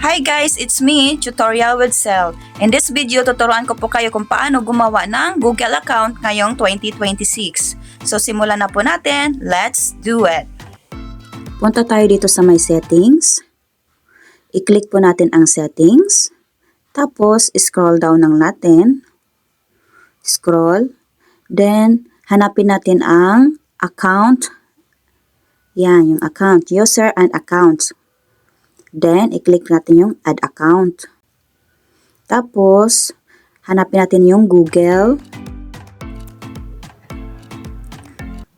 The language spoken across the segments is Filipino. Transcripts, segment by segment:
Hi guys, it's me, Tutorial with Cell. In this video, tuturuan ko po kayo kung paano gumawa ng Google account ngayong 2026. So simulan na po natin, let's do it! Punta tayo dito sa My Settings. I-click po natin ang Settings. Tapos, scroll down lang natin. Scroll. Then, hanapin natin ang Account. Yan, yung Account. User and Account. Then, i-click natin yung Add Account. Tapos, hanapin natin yung Google.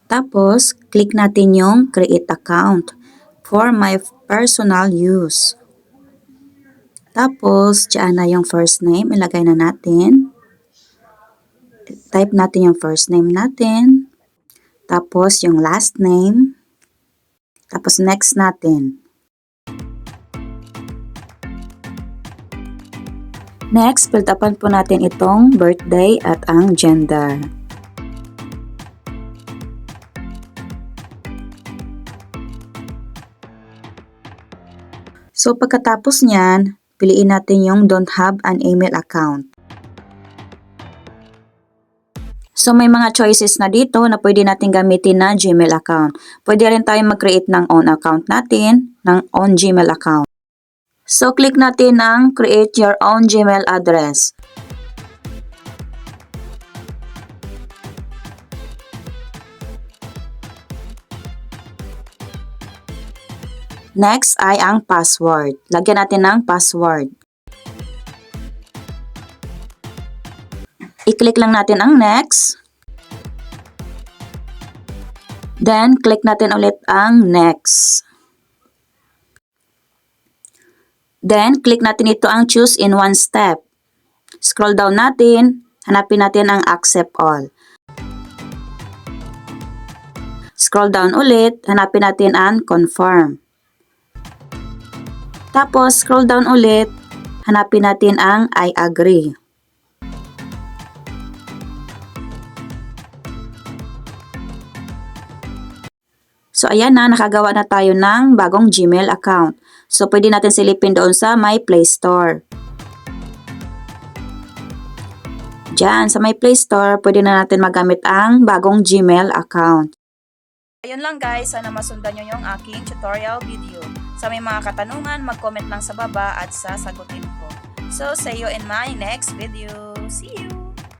Tapos, click natin yung Create Account for my personal use. Tapos, dyan na yung first name. Ilagay na natin. Type natin yung first name natin. Tapos, yung last name. Tapos, next natin. Next, fill upan po natin itong birthday at ang gender. So, pagkatapos niyan, piliin natin yung don't have an email account. So, may mga choices na dito na pwede natin gamitin na Gmail account. Pwede rin tayo mag-create ng own account natin, ng own Gmail account. So, click natin ang create your own Gmail address. Next ay ang password. Lagyan natin ng password. I-click lang natin ang next. Then, click natin ulit ang next. Then, click natin ito ang choose in one step. Scroll down natin, hanapin natin ang accept all. Scroll down ulit, hanapin natin ang confirm. Tapos, scroll down ulit, hanapin natin ang I agree. So, ayan na, nakagawa na tayo ng bagong Gmail account. So, pwede natin silipin doon sa My Play Store. Diyan, sa My Play Store, pwede na natin magamit ang bagong Gmail account. Ayun lang guys, sana masundan nyo yung aking tutorial video. Sa may mga katanungan, mag-comment lang sa baba at sasagutin ko. So, see you in my next video. See you!